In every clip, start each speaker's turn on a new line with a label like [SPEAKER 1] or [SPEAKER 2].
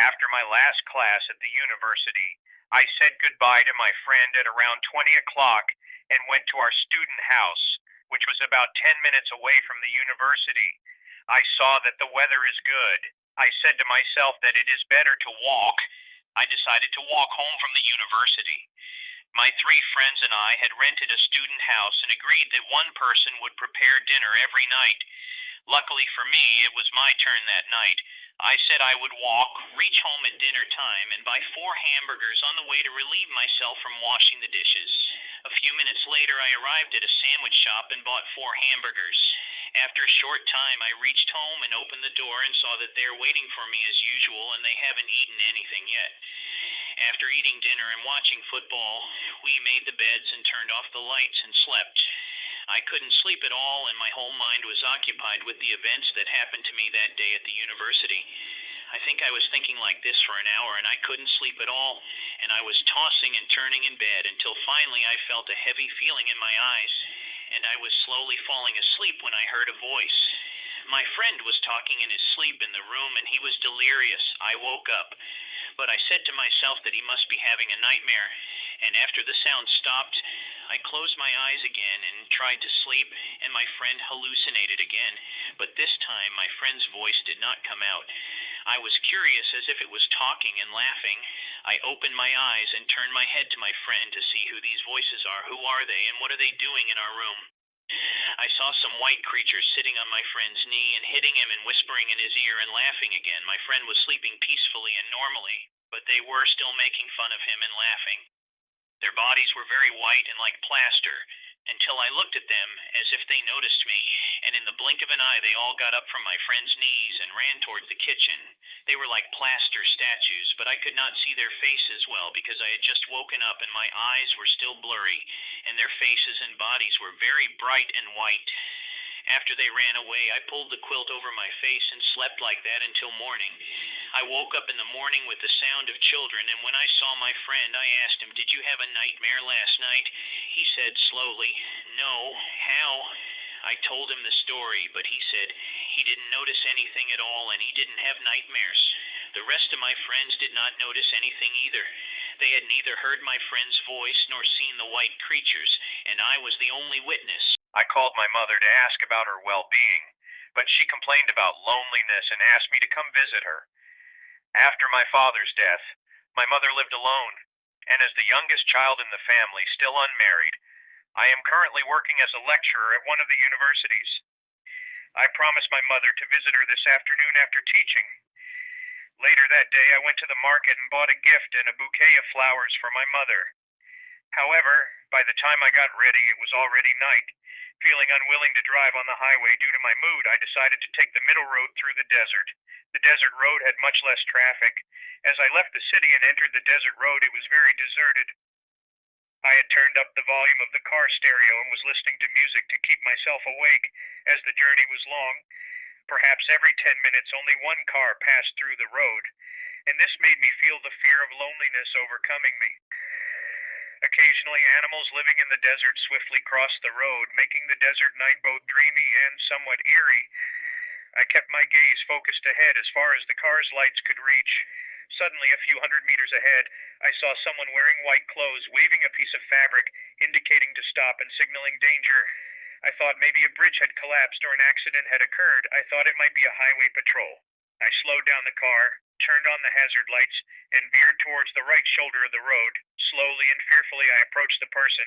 [SPEAKER 1] After my last class at the university, I said goodbye to my friend at around 20 o'clock and went to our student house, which was about 10 minutes away from the university. I saw that the weather is good. I said to myself that it is better to walk. I decided to walk home from the university. My three friends and I had rented a student house and agreed that one person would prepare dinner every night. Luckily for me, it was my turn that night. I said I would walk, reach home at dinner time, and buy four hamburgers on the way to relieve myself from washing the dishes. A few minutes later, I arrived at a sandwich shop and bought four hamburgers. After a short time, I reached home and opened the door and saw that they're waiting for me as usual and they haven't eaten anything yet. After eating dinner and watching football, we made the beds and turned off the lights and slept. I couldn't sleep at all, and my whole mind was occupied with the events that happened to me that day at the university. I think I was thinking like this for an hour, and I couldn't sleep at all, and I was tossing and turning in bed until finally I felt a heavy feeling in my eyes, and I was slowly falling asleep when I heard a voice. My friend was talking in his sleep in the room, and he was delirious. I woke up, but I said to myself that he must be having a nightmare, and after the sound stopped, I closed my eyes again and tried to sleep, and my friend hallucinated again, but this time my friend's voice did not come out. I was curious as if it was talking and laughing. I opened my eyes and turned my head to my friend to see who these voices are, who are they, and what are they doing in our room. I saw some white creatures sitting on my friend's knee and hitting him and whispering in his ear and laughing again. My friend was sleeping peacefully and normally, but they were still making fun of him and laughing. Their bodies were very white and like plaster, until I looked at them as if they noticed me, and in the blink of an eye they all got up from my friend's knees and ran towards the kitchen. They were like plaster statues, but I could not see their faces well because I had just woken up and my eyes were still blurry, and their faces and bodies were very bright and white. After they ran away, I pulled the quilt over my face and slept like that until morning. I woke up in the morning with the sound of children, and when I saw my friend, I asked him, "Did you have a nightmare last night?" He said slowly, "No, how?" I told him the story, but he said he didn't notice anything at all and he didn't have nightmares. The rest of my friends did not notice anything either. They had neither heard my friend's voice nor seen the white creatures, and I was the only witness. I called my mother to ask about her well-being, but she complained about loneliness and asked me to come visit her. After my father's death, my mother lived alone, and as the youngest child in the family, still unmarried, I am currently working as a lecturer at one of the universities. I promised my mother to visit her this afternoon after teaching. Later that day, I went to the market and bought a gift and a bouquet of flowers for my mother. However, by the time I got ready, it was already night. Feeling unwilling to drive on the highway due to my mood, I decided to take the middle road through the desert. The desert road had much less traffic. As I left the city and entered the desert road, it was very deserted. I had turned up the volume of the car stereo and was listening to music to keep myself awake, as the journey was long. Perhaps every 10 minutes only one car passed through the road, and this made me feel the fear of loneliness overcoming me. Occasionally, animals living in the desert swiftly crossed the road, making the desert night both dreamy and somewhat eerie. I kept my gaze focused ahead as far as the car's lights could reach. Suddenly, a few hundred meters ahead, I saw someone wearing white clothes waving a piece of fabric, indicating to stop and signaling danger. I thought maybe a bridge had collapsed or an accident had occurred. I thought it might be a highway patrol. I slowed down the car, turned on the hazard lights, and veered towards the right shoulder of the road. Slowly and fearfully, I approached the person.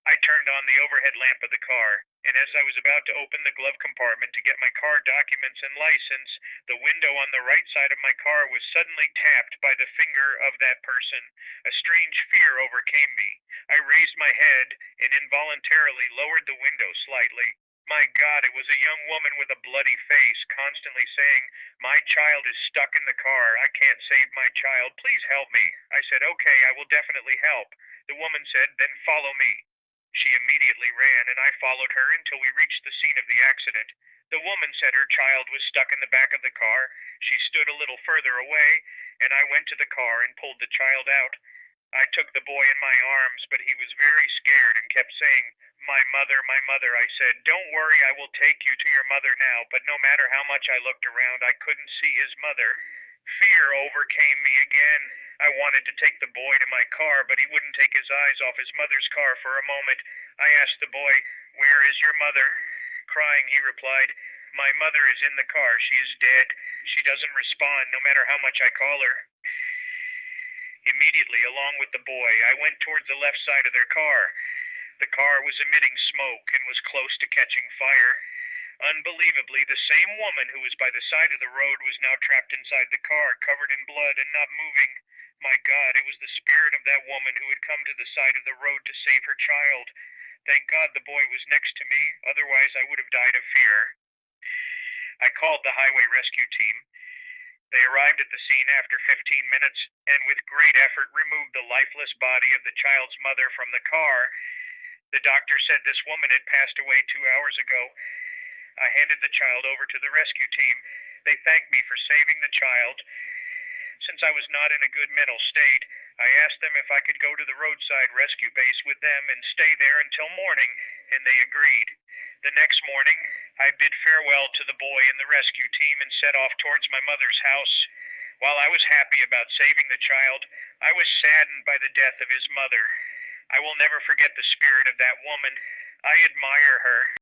[SPEAKER 1] I turned on the overhead lamp of the car, and as I was about to open the glove compartment to get my car documents and license, the window on the right side of my car was suddenly tapped by the finger of that person. A strange fear overcame me. I raised my head and involuntarily lowered the window slightly. My God, it was a young woman with a bloody face, constantly saying, "My child is stuck in the car. I can't save my child. Please help me." I said, "Okay, I will definitely help." The woman said, "Then follow me." She immediately ran, and I followed her until we reached the scene of the accident. The woman said her child was stuck in the back of the car. She stood a little further away, and I went to the car and pulled the child out. I took the boy in my arms, but he was very scared and kept saying, "My mother, my mother." I said, "Don't worry, I will take you to your mother now," but no matter how much I looked around, I couldn't see his mother. Fear overcame me again. I wanted to take the boy to my car, but he wouldn't take his eyes off his mother's car for a moment. I asked the boy, "Where is your mother?" Crying, he replied, "My mother is in the car. She is dead. She doesn't respond no matter how much I call her." Immediately, along with the boy, I went towards the left side of their car. The car was emitting smoke and was close to catching fire. Unbelievably, the same woman who was by the side of the road was now trapped inside the car, covered in blood and not moving. My God, it was the spirit of that woman who had come to the side of the road to save her child. Thank God the boy was next to me, otherwise I would have died of fear. I called the highway rescue team. They arrived at the scene after 15 minutes and with great effort removed the lifeless body of the child's mother from the car. The doctor said this woman had passed away 2 hours ago. I handed the child over to the rescue team. They thanked me for saving the child. Since I was not in a good mental state, I asked them if I could go to the roadside rescue base with them and stay there until morning, and they agreed. The next morning, I bid farewell to the boy and the rescue team and set off towards my mother's house. While I was happy about saving the child, I was saddened by the death of his mother. I will never forget the spirit of that woman. I admire her.